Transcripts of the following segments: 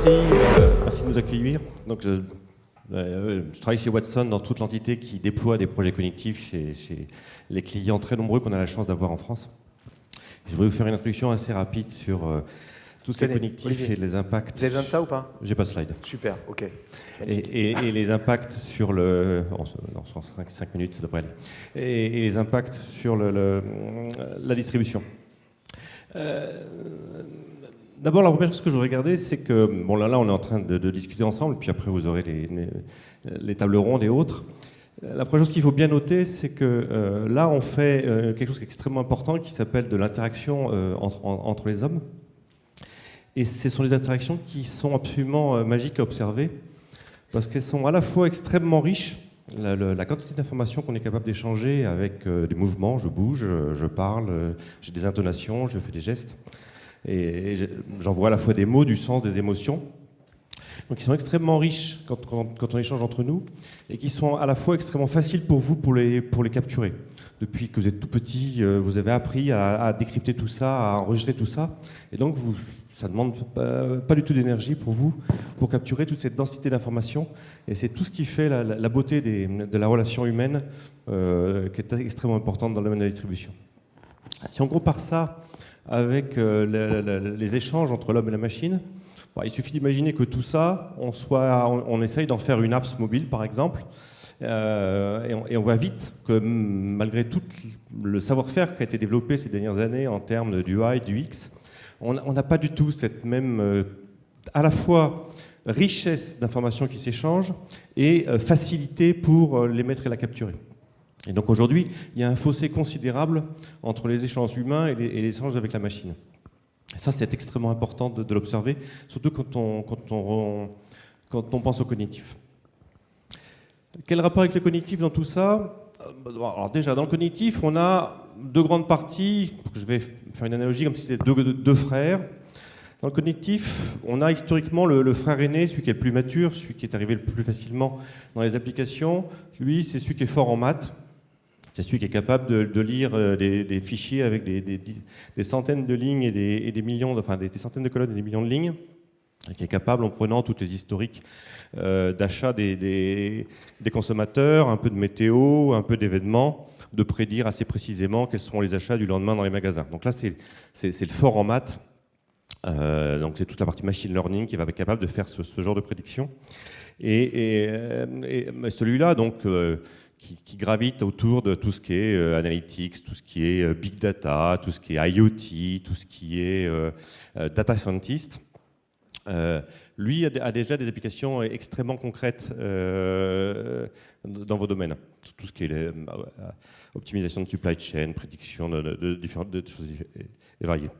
Merci, merci de nous accueillir. Donc, je travaille chez Watson dans toute l'entité qui déploie des projets cognitifs chez les clients très nombreux qu'on a la chance d'avoir en France. Je voudrais vous faire une introduction assez rapide sur tout ce qui est cognitif Olivier. Et les impacts. Vous avez besoin de ça ou pas? J'ai pas de slide. Super, ok. Et les impacts sur le... Non, 5 minutes, ça devrait aller. Et les impacts sur la distribution. D'abord, la première chose que je voudrais regarder, c'est que, bon là on est en train de discuter ensemble, puis après vous aurez les tables rondes et autres. La première chose qu'il faut bien noter, c'est que là on fait quelque chose qui est extrêmement important, qui s'appelle de l'interaction entre les hommes. Et ce sont des interactions qui sont absolument magiques à observer, parce qu'elles sont à la fois extrêmement riches, la quantité d'informations qu'on est capable d'échanger avec des mouvements, je bouge, je parle, j'ai des intonations, je fais des gestes. Et j'envoie à la fois des mots, du sens, des émotions. Donc ils sont extrêmement riches quand on échange entre nous, et qui sont à la fois extrêmement faciles pour vous pour les capturer. Depuis que vous êtes tout petit, vous avez appris à décrypter tout ça, à enregistrer tout ça. Et donc ça ne demande pas du tout d'énergie pour vous pour capturer toute cette densité d'informations. Et c'est tout ce qui fait la beauté de la relation humaine, qui est extrêmement importante dans le domaine de la distribution. Si on compare ça avec les échanges entre l'homme et la machine, il suffit d'imaginer que tout ça, on essaye d'en faire une apps mobile par exemple, et on voit vite que malgré tout le savoir-faire qui a été développé ces dernières années en termes du UI, du X, on n'a pas du tout cette même à la fois richesse d'informations qui s'échangent et facilité pour les mettre et la capturer. Et donc aujourd'hui, il y a un fossé considérable entre les échanges humains et les échanges avec la machine. Et ça, c'est extrêmement important de l'observer, surtout quand on pense au cognitif. Quel rapport avec le cognitif dans tout ça? Alors déjà, dans le cognitif, on a deux grandes parties. Je vais faire une analogie comme si c'était deux frères. Dans le cognitif, on a historiquement le frère aîné, celui qui est le plus mature, celui qui est arrivé le plus facilement dans les applications. Lui, c'est celui qui est fort en maths. C'est celui qui est capable de lire des fichiers avec des centaines de lignes et des millions, enfin des centaines de colonnes et des millions de lignes, et qui est capable, en prenant toutes les historiques d'achat des consommateurs, un peu de météo, un peu d'événements, de prédire assez précisément quels seront les achats du lendemain dans les magasins. Donc là, c'est le fort en maths. Donc c'est toute la partie machine learning qui va être capable de faire ce genre de prédiction. Et celui-là, donc, qui gravite autour de tout ce qui est analytics, tout ce qui est big data, tout ce qui est IoT, tout ce qui est data scientist. Lui a déjà des applications extrêmement concrètes dans vos domaines. Tout ce qui est optimisation de supply chain, prédiction de différentes choses variées.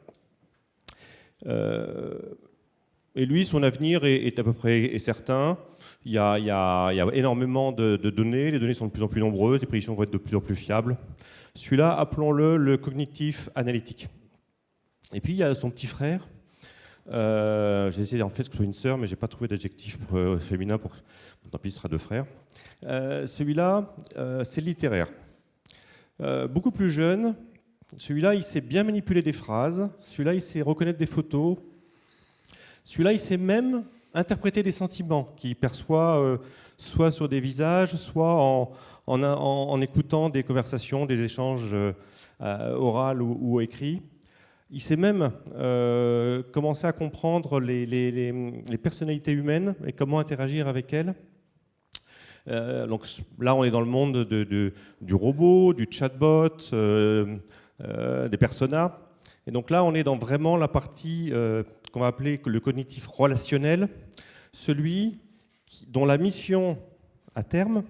Et lui, son avenir est à peu près certain. Il y a énormément de données, les données sont de plus en plus nombreuses, les prédictions vont être de plus en plus fiables. Celui-là, appelons-le le cognitif analytique. Et puis, il y a son petit frère. J'ai essayé en fait que ce soit une sœur, mais je n'ai pas trouvé d'adjectif féminin, tant pis, ce sera deux frères. Celui-là, c'est littéraire. Beaucoup plus jeune. Celui-là, il sait bien manipuler des phrases. Celui-là, il sait reconnaître des photos. Celui-là, il sait même interpréter des sentiments qu'il perçoit soit sur des visages, soit en écoutant des conversations, des échanges oraux ou écrits. Il sait même commencer à comprendre les personnalités humaines et comment interagir avec elles. Donc là, on est dans le monde du robot, du chatbot, des personas. Et donc là, on est dans vraiment la partie qu'on va appeler le cognitif relationnel, celui dont la mission à terme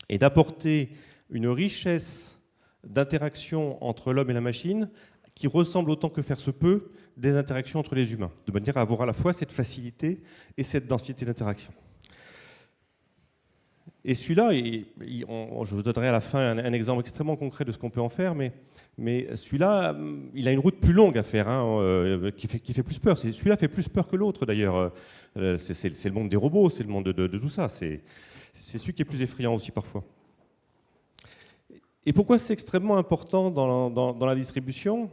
est d'apporter une richesse d'interaction entre l'homme et la machine qui ressemble autant que faire se peut des interactions entre les humains, de manière à avoir à la fois cette facilité et cette densité d'interaction. Et celui-là, je vous donnerai à la fin un exemple extrêmement concret de ce qu'on peut en faire, mais celui-là, il a une route plus longue à faire, qui fait plus peur. Celui-là fait plus peur que l'autre, d'ailleurs. C'est le monde des robots, c'est le monde de tout ça. C'est celui qui est plus effrayant aussi, parfois. Et pourquoi c'est extrêmement important dans la distribution?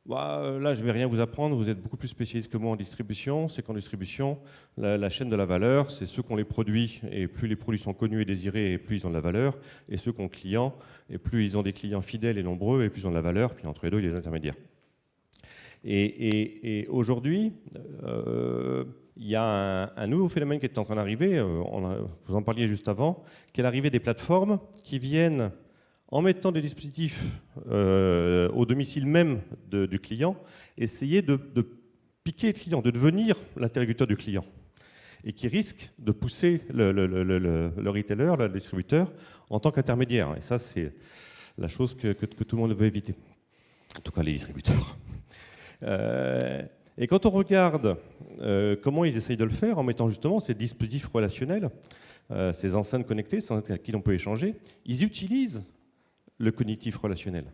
Bah, là, je ne vais rien vous apprendre, vous êtes beaucoup plus spécialiste que moi en distribution. C'est qu'en distribution, la chaîne de la valeur, c'est ceux qui ont les produits, et plus les produits sont connus et désirés, et plus ils ont de la valeur, et ceux qui ont clients, et plus ils ont des clients fidèles et nombreux, et plus ils ont de la valeur, puis entre les deux, il y a les intermédiaires. Et aujourd'hui, il y a un nouveau phénomène qui est en train d'arriver, vous en parliez juste avant, qui est l'arrivée des plateformes qui viennent, en mettant des dispositifs au domicile même du client, essayer de piquer le client, de devenir l'interlocuteur du client, et qui risquent de pousser le retailer, le distributeur, en tant qu'intermédiaire. Et ça, c'est la chose que tout le monde veut éviter, en tout cas les distributeurs. Et quand on regarde comment ils essayent de le faire, en mettant justement ces dispositifs relationnels, ces enceintes connectées, ces enceintes à qui l'on peut échanger, ils utilisent le cognitif relationnel.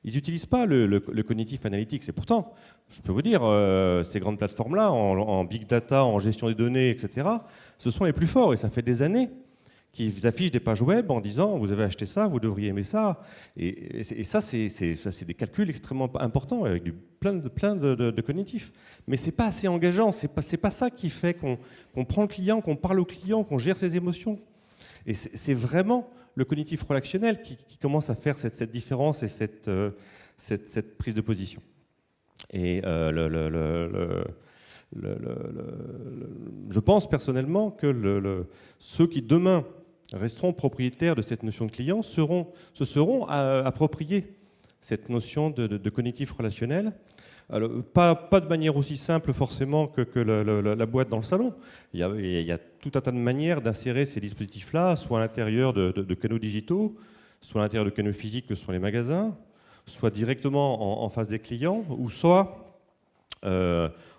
Ils n'utilisent pas le cognitif analytique. C'est pourtant, je peux vous dire, ces grandes plateformes-là, en big data, en gestion des données, etc., ce sont les plus forts. Et ça fait des années qu'ils affichent des pages web en disant « vous avez acheté ça, vous devriez aimer ça ». Et ça, c'est des calculs extrêmement importants, avec plein de cognitifs. Mais ce n'est pas assez engageant. Ce n'est pas ça qui fait qu'on prend le client, qu'on parle au client, qu'on gère ses émotions. Et c'est vraiment le cognitif relationnel qui commence à faire cette différence et cette prise de position. Et je pense personnellement que ceux qui demain resteront propriétaires de cette notion de client se seront appropriés cette notion de cognitif relationnel. Alors, pas de manière aussi simple forcément que la boîte dans le salon. Il y a tout un tas de manières d'insérer ces dispositifs-là, soit à l'intérieur de canaux digitaux, soit à l'intérieur de canaux physiques que sont les magasins, soit directement en face des clients, ou soit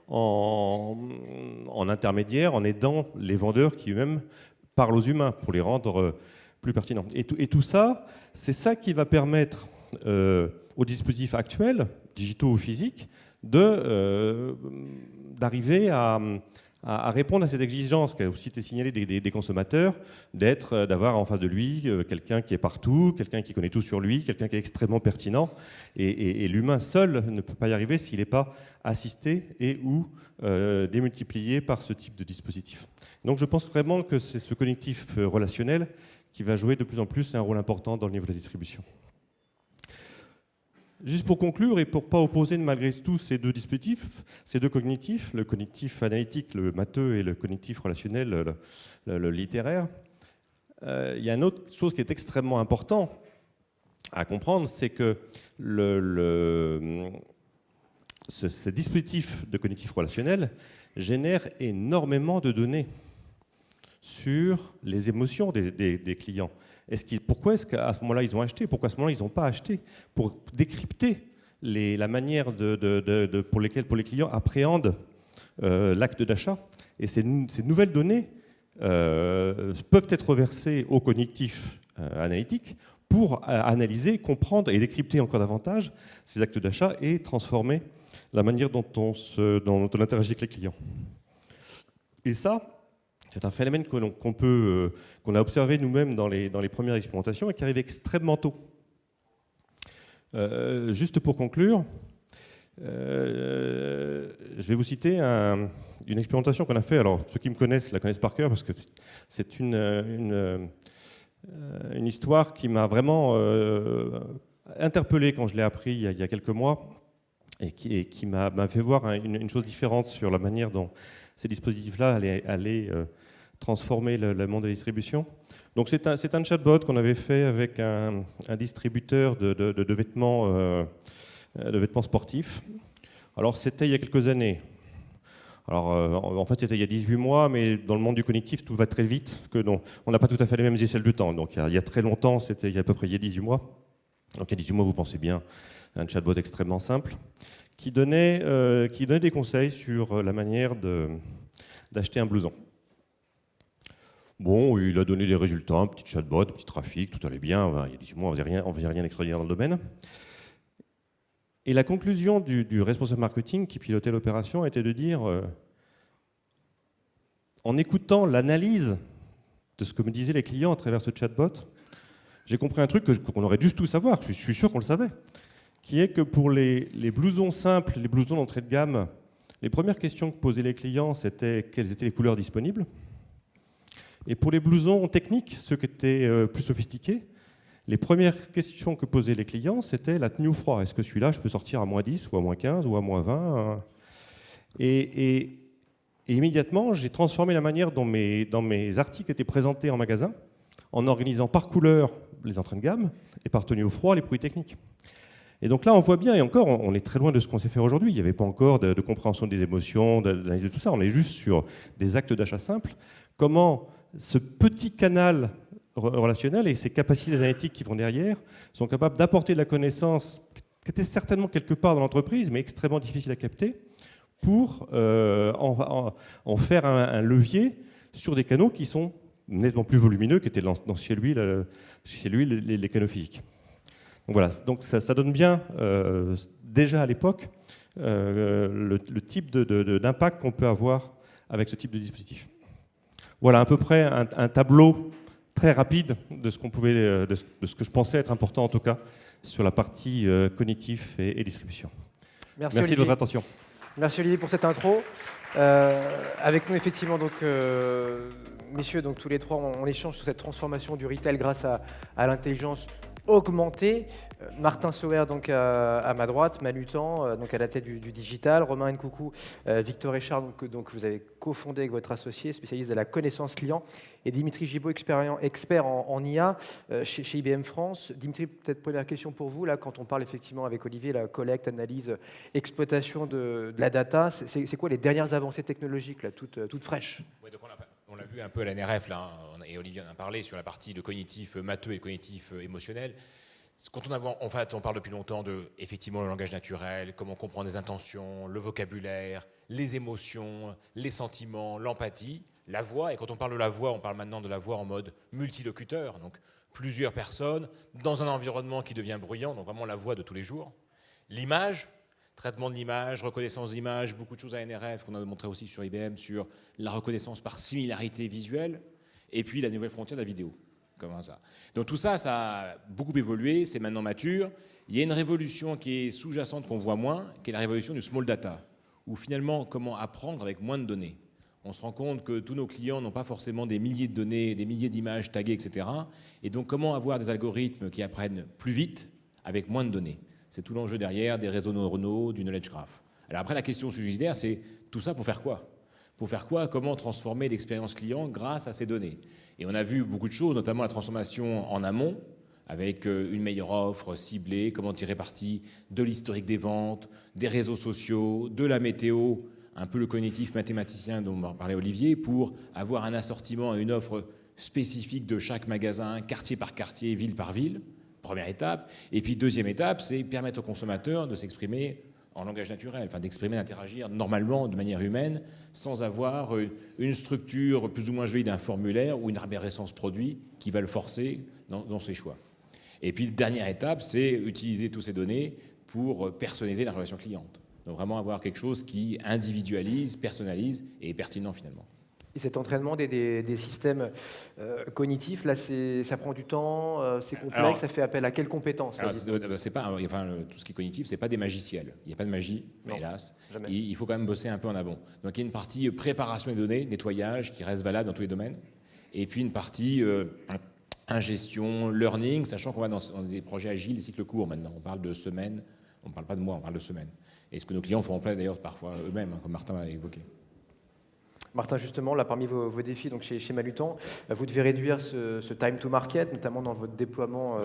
en intermédiaire, en aidant les vendeurs qui eux-mêmes parlent aux humains pour les rendre plus pertinents. Et tout ça, c'est ça qui va permettre aux dispositifs actuels, digitaux ou physiques, d'arriver à répondre à cette exigence qui a aussi été signalée des consommateurs, d'avoir en face de lui quelqu'un qui est partout, quelqu'un qui connaît tout sur lui, quelqu'un qui est extrêmement pertinent. Et l'humain seul ne peut pas y arriver s'il n'est pas assisté et ou démultiplié par ce type de dispositif. Donc je pense vraiment que c'est ce cognitif relationnel qui va jouer de plus en plus un rôle important dans le niveau de la distribution. Juste pour conclure, et pour ne pas opposer malgré tout ces deux dispositifs, ces deux cognitifs, le cognitif analytique, le matheux, et le cognitif relationnel, le littéraire, il y a une autre chose qui est extrêmement importante à comprendre, c'est que ce dispositif de cognitif relationnel génère énormément de données sur les émotions des clients. Pourquoi est-ce qu'à ce moment-là, ils ont acheté? Pourquoi à ce moment-là, ils n'ont pas acheté? Pour décrypter la manière pour les clients appréhendent l'acte d'achat. Et ces nouvelles données peuvent être reversées au cognitif analytique pour analyser, comprendre et décrypter encore davantage ces actes d'achat et transformer la manière dont on interagit avec les clients. Et ça, c'est un phénomène qu'on a observé nous-mêmes dans les premières expérimentations et qui arrive extrêmement tôt. Juste pour conclure, je vais vous citer une expérimentation qu'on a faite. Alors, ceux qui me connaissent la connaissent par cœur parce que c'est une histoire qui m'a vraiment interpellé quand je l'ai appris il y a quelques mois et qui m'a fait voir une chose différente sur la manière dont ces dispositifs-là allaient transformer le monde de la distribution. Donc c'est un chatbot qu'on avait fait avec un distributeur de vêtements sportifs. Alors c'était il y a quelques années. Alors en fait c'était il y a 18 mois, mais dans le monde du cognitif tout va très vite, on n'a pas tout à fait les mêmes échelles de temps. Donc il y a très longtemps, c'était il y a à peu près 18 mois. Donc il y a 18 mois, vous pensez bien, un chatbot extrêmement simple qui donnait des conseils sur la manière d'acheter un blouson. Bon, il a donné des résultats, un petit chatbot, un petit trafic, tout allait bien. Il y a 18 mois, on ne faisait rien d'extraordinaire dans le domaine. Et la conclusion du responsable marketing qui pilotait l'opération était de dire, en écoutant l'analyse de ce que me disaient les clients à travers ce chatbot, j'ai compris un truc qu'on aurait dû tout savoir, je suis sûr qu'on le savait. qui est que pour les blousons simples, les blousons d'entrée de gamme, les premières questions que posaient les clients, c'était quelles étaient les couleurs disponibles. Et pour les blousons techniques, ceux qui étaient plus sophistiqués, les premières questions que posaient les clients, c'était la tenue au froid. Est-ce que celui-là, je peux sortir à -10 ou à -15 ou à -20 et immédiatement, j'ai transformé la manière dont mes articles étaient présentés en magasin en organisant par couleur les entrées de gamme et par tenue au froid les produits techniques. Et donc là, on voit bien, et encore, on est très loin de ce qu'on sait faire aujourd'hui. Il n'y avait pas encore de compréhension des émotions, d'analyse de tout ça. On est juste sur des actes d'achat simples. Comment ce petit canal relationnel et ces capacités analytiques qui vont derrière sont capables d'apporter de la connaissance qui était certainement quelque part dans l'entreprise, mais extrêmement difficile à capter, pour en faire un levier sur des canaux qui sont nettement plus volumineux qu'étaient chez lui les canaux physiques. Donc voilà, donc ça donne bien, déjà à l'époque, le type d'impact qu'on peut avoir avec ce type de dispositif. Voilà à peu près un tableau très rapide de ce que je pensais être important en tout cas sur la partie cognitif et distribution. Merci de votre attention. Merci Olivier pour cette intro. Avec nous effectivement donc messieurs, donc tous les trois on échange sur cette transformation du retail grâce à l'intelligence augmentée. Martin Sauer donc à ma droite, Manutan donc à la tête du digital, Romain Nkoukou, Victor Richard donc vous avez cofondé avec votre associé spécialiste de la connaissance client, et Dimitri Gibaud, expert en IA chez IBM France. Dimitri, peut-être première question pour vous là, quand on parle effectivement avec Olivier la collecte, analyse, exploitation de la data, c'est quoi les dernières avancées technologiques là, toutes fraîches? Oui, donc on l'a vu un peu à la NRF, là, et Olivier en a parlé sur la partie de cognitif matheux et cognitif émotionnel. Quand on parle depuis longtemps de effectivement le langage naturel, comment comprendre les intentions, le vocabulaire, les émotions, les sentiments, l'empathie, la voix. Et quand on parle de la voix, on parle maintenant de la voix en mode multilocuteur, donc plusieurs personnes dans un environnement qui devient bruyant, donc vraiment la voix de tous les jours. L'image, traitement de l'image, reconnaissance d'image, beaucoup de choses à NRF qu'on a montré aussi sur IBM sur la reconnaissance par similarité visuelle, et puis la nouvelle frontière de la vidéo. Comment ça ? Donc tout ça, ça a beaucoup évolué, c'est maintenant mature. Il y a une révolution qui est sous-jacente qu'on voit moins, qui est la révolution du small data, où finalement, comment apprendre avec moins de données. On se rend compte que tous nos clients n'ont pas forcément des milliers de données, des milliers d'images taguées, etc. Et donc comment avoir des algorithmes qui apprennent plus vite avec moins de données. C'est tout l'enjeu derrière des réseaux neuronaux, du knowledge graph. Alors après, la question subsidiaire, c'est tout ça pour faire quoi ? Pour faire quoi ? Comment transformer l'expérience client grâce à ces données ? Et on a vu beaucoup de choses, notamment la transformation en amont, avec une meilleure offre ciblée, comment tirer parti de l'historique des ventes, des réseaux sociaux, de la météo, un peu le cognitif mathématicien dont parlait Olivier, pour avoir un assortiment et une offre spécifique de chaque magasin, quartier par quartier, ville par ville. Première étape. Et puis deuxième étape, c'est permettre aux consommateurs de s'exprimer en langage naturel, enfin d'exprimer, d'interagir normalement, de manière humaine, sans avoir une structure plus ou moins jolie d'un formulaire ou une arborescence produit qui va le forcer dans ses choix. Et puis la dernière étape, c'est utiliser toutes ces données pour personnaliser la relation cliente. Donc vraiment avoir quelque chose qui individualise, personnalise et est pertinent finalement. Et cet entraînement des systèmes cognitifs, là, ça prend du temps, c'est complexe, alors, ça fait appel à quelles compétences c'est pas, enfin, tout ce qui est cognitif, c'est pas des magiciels. Il n'y a pas de magie, non, hélas. Il faut quand même bosser un peu en amont. Donc il y a une partie préparation des données, nettoyage, qui reste valable dans tous les domaines. Et puis une partie ingestion, learning, sachant qu'on va dans des projets agiles, des cycles courts maintenant. On parle de semaines, on ne parle pas de mois, on parle de semaines. Et ce que nos clients font en place d'ailleurs parfois eux-mêmes, comme Martin l'a évoqué. Martin, justement, là, parmi vos défis donc chez Manutan, vous devez réduire ce time to market, notamment dans votre déploiement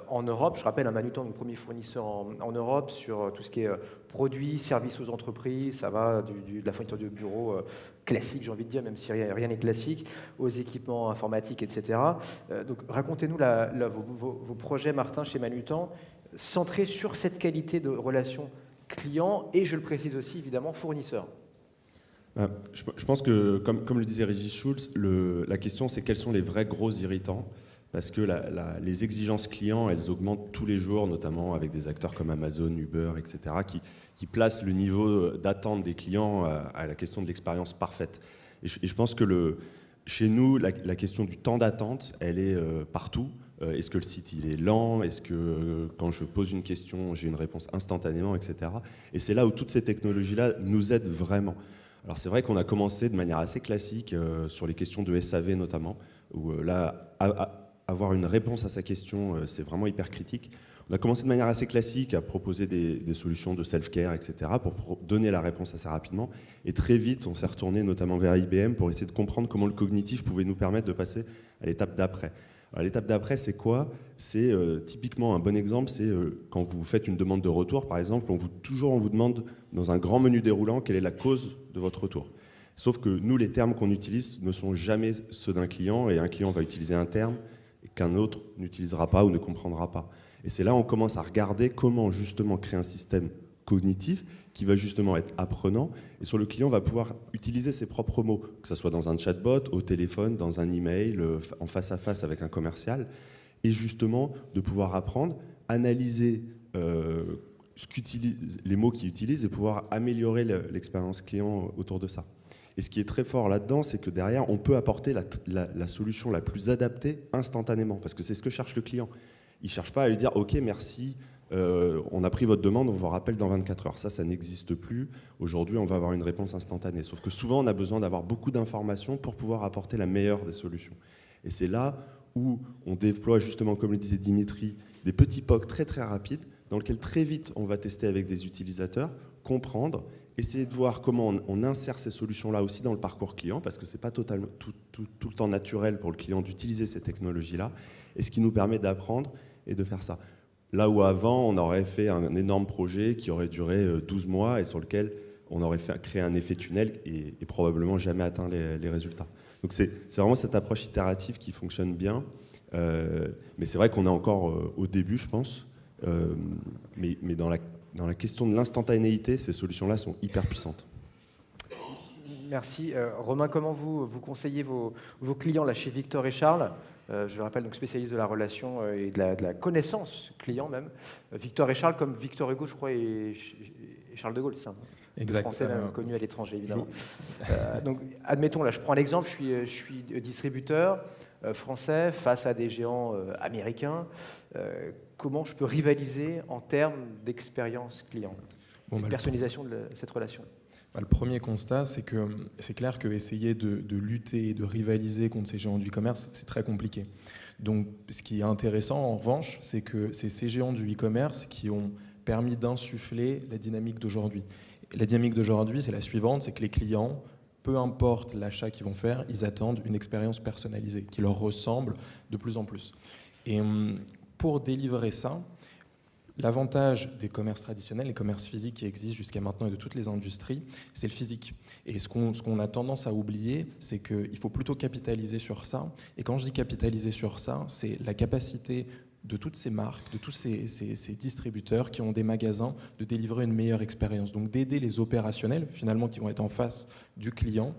en Europe. Je rappelle, Manutan, le premier fournisseur en Europe sur tout ce qui est produits, services aux entreprises, ça va de la fourniture de bureaux classique, j'ai envie de dire, même si rien n'est classique, aux équipements informatiques, etc. Donc, racontez-nous vos projets, Martin, chez Manutan, centrés sur cette qualité de relation client et, je le précise aussi, évidemment, fournisseur. Je pense que, comme le disait Régis Schulz, la question c'est quels sont les vrais gros irritants, parce que les exigences clients, elles augmentent tous les jours, notamment avec des acteurs comme Amazon, Uber, etc., qui placent le niveau d'attente des clients à la question de l'expérience parfaite. Et je pense que chez nous, la question du temps d'attente, elle est partout. Est-ce que le site il est lent? Est-ce que quand je pose une question, j'ai une réponse instantanément, etc. Et c'est là où toutes ces technologies-là nous aident vraiment. Alors c'est vrai qu'on a commencé de manière assez classique sur les questions de SAV notamment, où là, avoir une réponse à sa question, c'est vraiment hyper critique. On a commencé de manière assez classique à proposer des solutions de self-care, etc., pour donner la réponse assez rapidement. Et très vite, on s'est retourné notamment vers IBM pour essayer de comprendre comment le cognitif pouvait nous permettre de passer à l'étape d'après. Alors, l'étape d'après, c'est quoi? C'est typiquement un bon exemple, c'est quand vous faites une demande de retour, par exemple, on vous demande dans un grand menu déroulant quelle est la cause de votre retour. Sauf que nous, les termes qu'on utilise ne sont jamais ceux d'un client, et un client va utiliser un terme qu'un autre n'utilisera pas ou ne comprendra pas. Et c'est là qu'on commence à regarder comment justement créer un système cognitif qui va justement être apprenant, et sur le client va pouvoir utiliser ses propres mots, que ce soit dans un chatbot, au téléphone, dans un email, en face à face avec un commercial, et justement de pouvoir apprendre, analyser les mots qu'il utilise et pouvoir améliorer l'expérience client autour de ça. Et ce qui est très fort là-dedans, c'est que derrière, on peut apporter la solution la plus adaptée instantanément, parce que c'est ce que cherche le client. Il ne cherche pas à lui dire « Ok, merci, on a pris votre demande, on vous rappelle dans 24 heures ». Ça n'existe plus. Aujourd'hui, on va avoir une réponse instantanée. Sauf que souvent, on a besoin d'avoir beaucoup d'informations pour pouvoir apporter la meilleure des solutions. Et c'est là où on déploie justement, comme le disait Dimitri, des petits POC très très rapides, dans lesquels très vite, on va tester avec des utilisateurs, comprendre, essayer de voir comment on insère ces solutions-là aussi dans le parcours client, parce que ce n'est pas totalement, tout le temps naturel pour le client d'utiliser ces technologies-là, et ce qui nous permet d'apprendre et de faire ça. Là où avant, on aurait fait un énorme projet qui aurait duré 12 mois et sur lequel on aurait créé un effet tunnel et probablement jamais atteint les résultats. Donc c'est vraiment cette approche itérative qui fonctionne bien, mais c'est vrai qu'on est encore au début, je pense, mais dans la question de l'instantanéité, ces solutions-là sont hyper puissantes. Merci. Romain, comment vous conseillez vos clients là, chez Victor et Charles? Je le rappelle, donc spécialiste de la relation et de la connaissance client même. Victor et Charles, comme Victor Hugo, je crois, et Charles de Gaulle, c'est ça. Exact. Français même connu à l'étranger, évidemment. Donc, admettons, là, je prends l'exemple, je suis distributeur français face à des géants américains. Comment je peux rivaliser en termes d'expérience client, de personnalisation de cette relation? Le premier constat, c'est que c'est clair qu'essayer de lutter et de rivaliser contre ces géants du e-commerce, c'est très compliqué. Donc, ce qui est intéressant, en revanche, c'est que c'est ces géants du e-commerce qui ont permis d'insuffler la dynamique d'aujourd'hui. La dynamique d'aujourd'hui, c'est la suivante, c'est que les clients, peu importe l'achat qu'ils vont faire, ils attendent une expérience personnalisée qui leur ressemble de plus en plus. Et pour délivrer ça, l'avantage des commerces traditionnels, les commerces physiques qui existent jusqu'à maintenant et de toutes les industries, c'est le physique. Et ce qu'on a tendance à oublier, c'est qu'il faut plutôt capitaliser sur ça. Et quand je dis capitaliser sur ça, c'est la capacité de toutes ces marques, de tous ces distributeurs qui ont des magasins, de délivrer une meilleure expérience. Donc d'aider les opérationnels, finalement, qui vont être en face du client,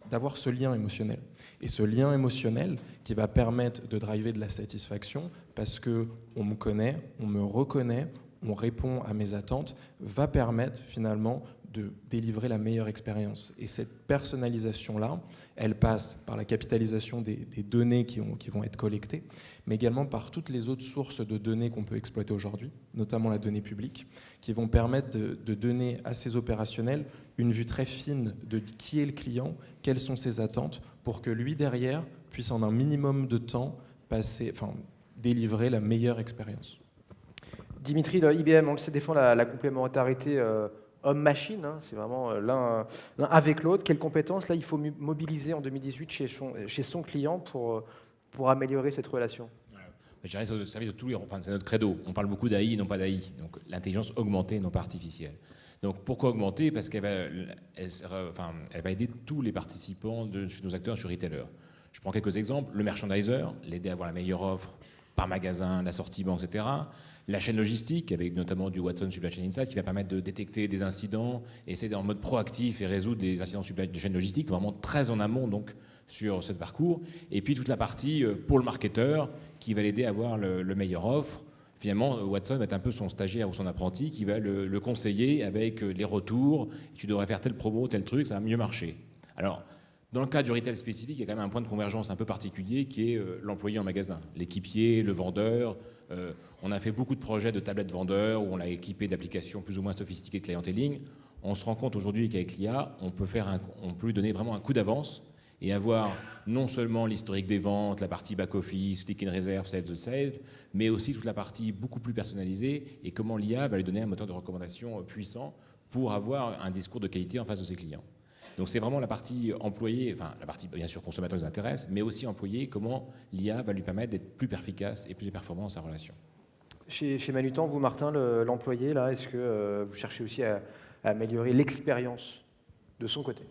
d'avoir ce lien émotionnel. Et ce lien émotionnel qui va permettre de driver de la satisfaction parce qu'on me connaît, on me reconnaît, on répond à mes attentes, va permettre finalement de délivrer la meilleure expérience. Et cette personnalisation-là, elle passe par la capitalisation des données qui vont être collectées, mais également par toutes les autres sources de données qu'on peut exploiter aujourd'hui, notamment la donnée publique, qui vont permettre de donner à ces opérationnels une vue très fine de qui est le client, quelles sont ses attentes, pour que lui, derrière, puisse en un minimum de temps délivrer la meilleure expérience. Dimitri, IBM, on le sait, défend la complémentarité homme-machine, hein, c'est vraiment l'un avec l'autre. Quelles compétences, là, il faut mobiliser en 2018 chez son client pour améliorer cette relation? Je dirais c'est au service de tous les... Enfin, c'est notre credo. On parle beaucoup d'AI, non pas d'AI. Donc l'intelligence augmentée, non pas artificielle. Donc pourquoi augmenter? Parce qu'elle va aider tous les participants chez nos acteurs, chez retailers. Je prends quelques exemples. Le merchandiser, l'aider à avoir la meilleure offre par magasin, l'assortiment, etc. La chaîne logistique, avec notamment du Watson Supply Chain Insight, qui va permettre de détecter des incidents, et essayer en mode proactif et résoudre des incidents de chaîne logistique, vraiment très en amont donc, sur ce parcours. Et puis toute la partie pour le marketeur, qui va l'aider à avoir le meilleur offre. Finalement, Watson va être un peu son stagiaire ou son apprenti qui va le conseiller avec les retours. Tu devrais faire telle promo, tel truc, ça va mieux marcher. Alors, Dans le cas du retail spécifique, il y a quand même un point de convergence un peu particulier qui est l'employé en magasin, l'équipier, le vendeur. On a fait beaucoup de projets de tablettes vendeurs où on l'a équipé d'applications plus ou moins sophistiquées de clienteling. On se rend compte aujourd'hui qu'avec l'IA, on peut lui donner vraiment un coup d'avance et avoir non seulement l'historique des ventes, la partie back-office, click and reserve, save the save, mais aussi toute la partie beaucoup plus personnalisée et comment l'IA va lui donner un moteur de recommandation puissant pour avoir un discours de qualité en face de ses clients. Donc c'est vraiment la partie employé, enfin la partie bien sûr consommateur nous intéresse, mais aussi employé, comment l'IA va lui permettre d'être plus efficace et plus performant dans sa relation. Chez Manutan, vous Martin, l'employé, là, est-ce que vous cherchez aussi à améliorer l'expérience de son côté?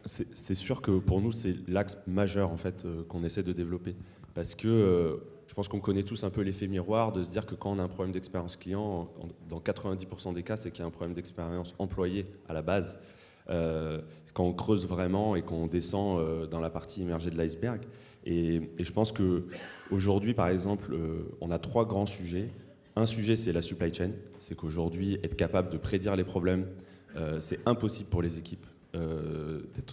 C'est sûr que pour nous, c'est l'axe majeur en fait, qu'on essaie de développer. Parce que je pense qu'on connaît tous un peu l'effet miroir de se dire que quand on a un problème d'expérience client, dans 90% des cas, c'est qu'il y a un problème d'expérience employé à la base. Quand on creuse vraiment et qu'on descend dans la partie immergée de l'iceberg. Et je pense qu'aujourd'hui, par exemple, on a 3 grands sujets. Un sujet, c'est la supply chain. C'est qu'aujourd'hui, être capable de prédire les problèmes, c'est impossible pour les équipes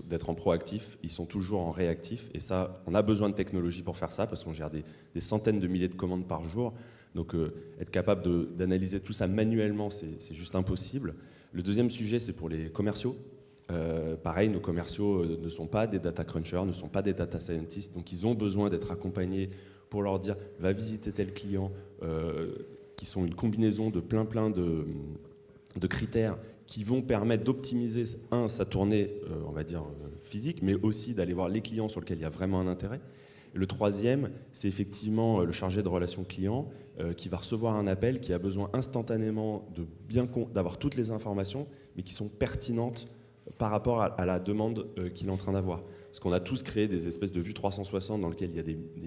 d'être en proactif. Ils sont toujours en réactif. Et ça, on a besoin de technologie pour faire ça, parce qu'on gère des centaines de milliers de commandes par jour. Donc, être capable d'analyser tout ça manuellement, c'est juste impossible. Le deuxième sujet, c'est pour les commerciaux. Pareil, nos commerciaux ne sont pas des data crunchers, ne sont pas des data scientists, donc ils ont besoin d'être accompagnés pour leur dire « va visiter tel client », qui sont une combinaison de plein de critères qui vont permettre d'optimiser, sa tournée, on va dire, physique, mais aussi d'aller voir les clients sur lesquels il y a vraiment un intérêt. Et le troisième, c'est effectivement le chargé de relations clients qui va recevoir un appel, qui a besoin instantanément d'avoir toutes les informations, mais qui sont pertinentes par rapport à la demande qu'il est en train d'avoir. Parce qu'on a tous créé des espèces de vues 360 dans lesquelles il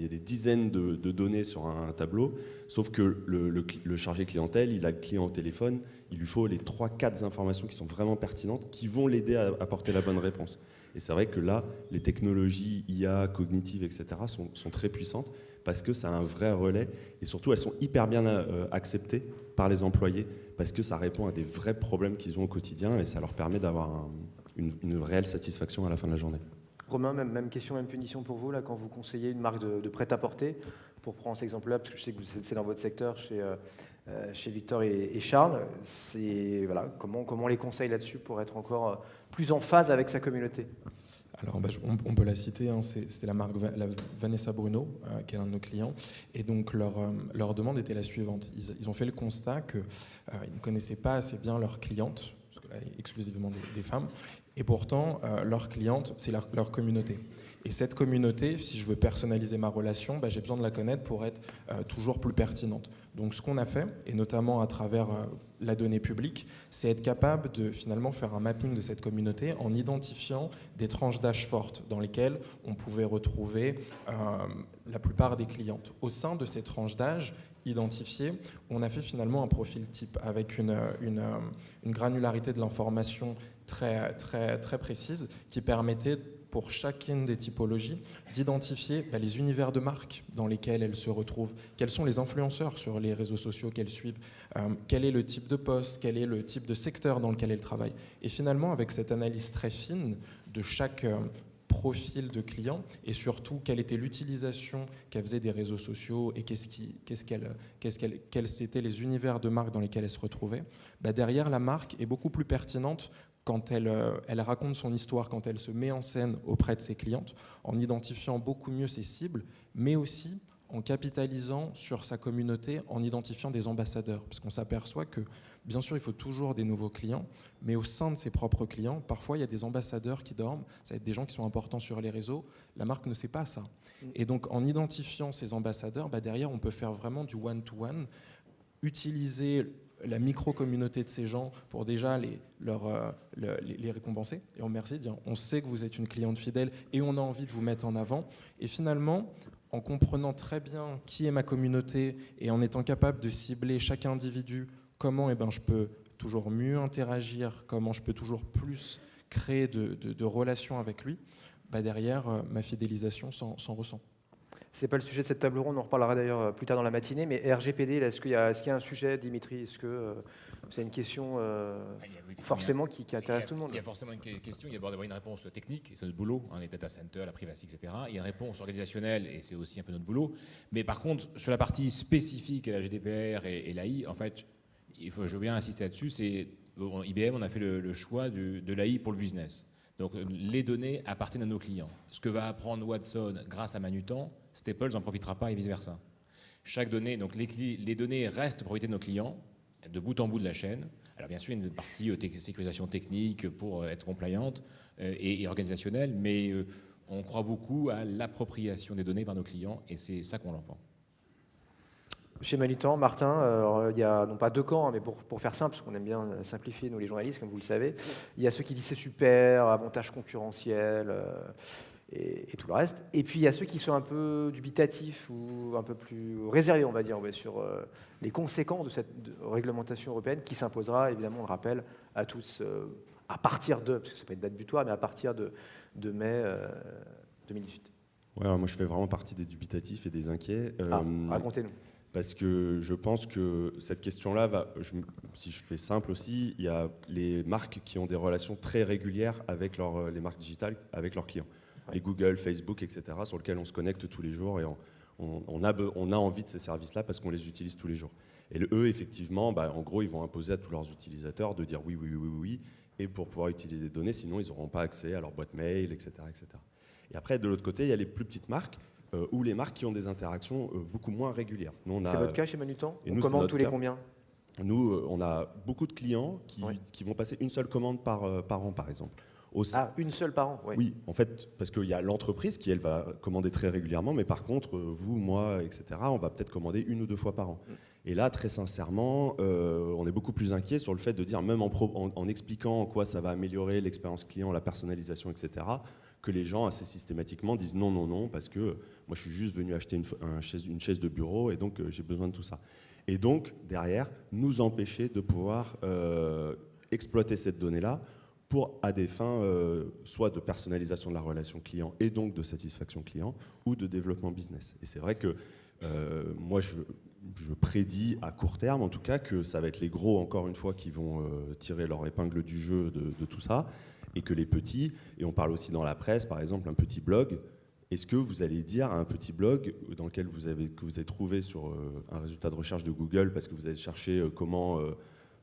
y a des dizaines de données sur un tableau, sauf que le chargé clientèle, il a le client au téléphone, il lui faut les 3-4 informations qui sont vraiment pertinentes, qui vont l'aider à apporter la bonne réponse. Et c'est vrai que là, les technologies IA, cognitives, etc. sont très puissantes, parce que ça a un vrai relais, et surtout elles sont hyper bien acceptées par les employés, parce que ça répond à des vrais problèmes qu'ils ont au quotidien, et ça leur permet d'avoir une réelle satisfaction à la fin de la journée. Romain, même question, même punition pour vous, là, quand vous conseillez une marque de prêt-à-porter, pour prendre cet exemple-là, parce que je sais que c'est dans votre secteur, chez Victor et Charles, voilà, comment les conseils là-dessus pour être encore plus en phase avec sa communauté? Alors, on peut la citer, hein, c'était la marque Vanessa Bruno, qui est l'un de nos clients. Et donc, leur demande était la suivante. Ils ont fait le constat qu'ils ne connaissaient pas assez bien leurs clientes, parce que là, exclusivement des femmes, et pourtant, leurs clientes, c'est leur communauté. Et cette communauté, si je veux personnaliser ma relation, j'ai besoin de la connaître pour être toujours plus pertinente. Donc ce qu'on a fait, et notamment à travers la donnée publique, c'est être capable de finalement faire un mapping de cette communauté en identifiant des tranches d'âge fortes dans lesquelles on pouvait retrouver la plupart des clientes. Au sein de ces tranches d'âge identifiées, on a fait finalement un profil type avec une granularité de l'information très, très, très précise qui permettait pour chacune des typologies, d'identifier les univers de marques dans lesquels elles se retrouvent, quels sont les influenceurs sur les réseaux sociaux qu'elles suivent, quel est le type de poste, quel est le type de secteur dans lequel elles travaillent. Et finalement, avec cette analyse très fine de chaque profil de client et surtout quelle était l'utilisation qu'elle faisait des réseaux sociaux et quels étaient les univers de marques dans lesquels elle se retrouvait, derrière la marque est beaucoup plus pertinente quand elle raconte son histoire, quand elle se met en scène auprès de ses clientes, en identifiant beaucoup mieux ses cibles, mais aussi en capitalisant sur sa communauté, en identifiant des ambassadeurs. Parce qu'on s'aperçoit que, bien sûr, il faut toujours des nouveaux clients, mais au sein de ses propres clients, parfois, il y a des ambassadeurs qui dorment, ça va être des gens qui sont importants sur les réseaux, la marque ne sait pas ça. Et donc, en identifiant ces ambassadeurs, derrière, on peut faire vraiment du one-to-one, utiliser la micro-communauté de ces gens pour déjà les récompenser et en remercier, dire on sait que vous êtes une cliente fidèle et on a envie de vous mettre en avant. Et finalement, en comprenant très bien qui est ma communauté et en étant capable de cibler chaque individu, comment je peux toujours mieux interagir, comment je peux toujours plus créer de relations avec lui, derrière, ma fidélisation s'en ressent. C'est pas le sujet de cette table ronde, on en reparlera d'ailleurs plus tard dans la matinée, mais RGPD, là, est-ce qu'il y a un sujet, Dimitri? Est-ce que c'est une question forcément qui intéresse tout le monde? Il y a forcément une question, il y a d'abord une réponse technique, et c'est notre boulot, les data centers, la privacy, etc. Il y a une réponse organisationnelle, et c'est aussi un peu notre boulot. Mais par contre, sur la partie spécifique à la GDPR et l'AI, en fait, je veux bien insister là-dessus, IBM, on a fait le choix de l'AI pour le business. Donc les données appartiennent à nos clients. Ce que va apprendre Watson grâce à Manutan, Staples n'en profitera pas et vice-versa. Chaque donnée, donc les données restent propriété de nos clients, de bout en bout de la chaîne. Alors bien sûr, une partie sécurisation technique pour être compliante et organisationnelle, mais on croit beaucoup à l'appropriation des données par nos clients et c'est ça qu'on l'entend. Chez Manutan, Martin, il y a non pas deux camps, mais pour faire simple, parce qu'on aime bien simplifier, nous les journalistes, comme vous le savez, il y a ceux qui disent c'est super, avantage concurrentiel et tout le reste. Et puis il y a ceux qui sont un peu dubitatifs ou un peu plus réservés, on va dire, sur les conséquences de cette réglementation européenne qui s'imposera, évidemment, on le rappelle, à tous à partir de, parce que ça peut être date butoir, mais à partir de mai 2018. Ouais, alors moi je fais vraiment partie des dubitatifs et des inquiets. Racontez-nous. Parce que je pense que cette question-là, si je fais simple aussi, il y a les marques qui ont des relations très régulières avec les marques digitales, avec leurs clients. Ouais. Les Google, Facebook, etc., sur lesquels on se connecte tous les jours et on a envie de ces services-là parce qu'on les utilise tous les jours. Et eux, effectivement, en gros, ils vont imposer à tous leurs utilisateurs de dire oui, oui, oui, oui, oui, et pour pouvoir utiliser des données, sinon ils n'auront pas accès à leur boîte mail, etc., etc. Et après, de l'autre côté, il y a les plus petites marques, ou les marques qui ont des interactions beaucoup moins régulières. C'est votre cas chez Manutan? On commande tous les combien? Nous, on a beaucoup de clients qui vont passer une seule commande par an, par exemple. Une seule par an? Oui, en fait, parce qu'il y a l'entreprise qui, elle, va commander très régulièrement, mais par contre, vous, moi, etc., on va peut-être commander 1 ou 2 fois par an. Et là, très sincèrement, on est beaucoup plus inquiet sur le fait de dire, même en expliquant en quoi ça va améliorer l'expérience client, la personnalisation, etc., que les gens assez systématiquement disent non, non, non, parce que moi je suis juste venu acheter une chaise de bureau et donc j'ai besoin de tout ça. Et donc, derrière, nous empêcher de pouvoir exploiter cette donnée-là à des fins soit de personnalisation de la relation client et donc de satisfaction client ou de développement business. Et c'est vrai que moi je prédis à court terme en tout cas que ça va être les gros encore une fois qui vont tirer leur épingle du jeu de tout ça et que les petits, et on parle aussi dans la presse par exemple un petit blog, est-ce que vous allez dire à un petit blog dans lequel que vous avez trouvé sur un résultat de recherche de Google parce que vous avez cherché comment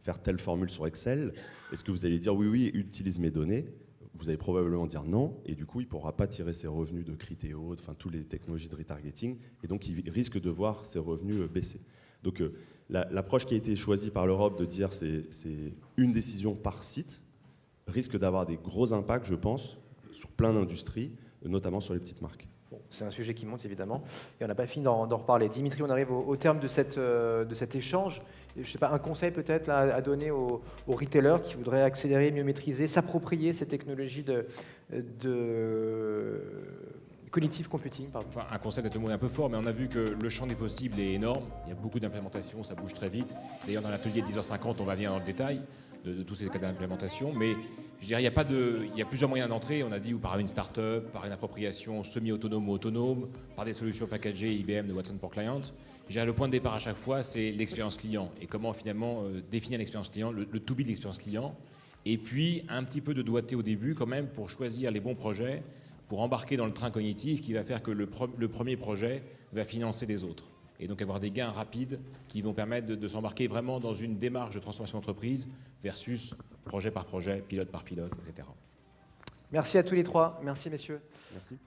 faire telle formule sur Excel, est-ce que vous allez dire oui, oui, utilise mes données? Vous allez probablement dire non, et du coup, il ne pourra pas tirer ses revenus de Criteo, enfin, toutes les technologies de retargeting, et donc il risque de voir ses revenus baisser. Donc l'approche qui a été choisie par l'Europe de dire c'est une décision par site risque d'avoir des gros impacts, je pense, sur plein d'industries, notamment sur les petites marques. Bon, c'est un sujet qui monte évidemment, et on n'a pas fini d'en reparler. Dimitri, on arrive au terme de cet échange. Je ne sais pas, un conseil peut-être à donner aux retailers qui voudraient accélérer, mieux maîtriser, s'approprier ces technologies de cognitive computing. Pardon. Enfin, un conseil d'être un peu fort, mais on a vu que le champ des possibles est énorme. Il y a beaucoup d'implémentations, ça bouge très vite. D'ailleurs, dans l'atelier de 10h50, on va venir dans le détail de tous ces cas d'implémentation, mais je dirais il y a plusieurs moyens d'entrée. On a dit ou par une start-up, par une appropriation semi-autonome ou autonome, par des solutions packagées IBM de Watson pour Client. Je dirais le point de départ à chaque fois, c'est l'expérience client et comment finalement définir l'expérience client, le to-be de l'expérience client, et puis un petit peu de doigté au début quand même pour choisir les bons projets, pour embarquer dans le train cognitif qui va faire que le premier projet va financer des autres. Et donc avoir des gains rapides qui vont permettre de s'embarquer vraiment dans une démarche de transformation d'entreprise versus projet par projet, pilote par pilote, etc. Merci à tous les trois. Merci, messieurs. Merci.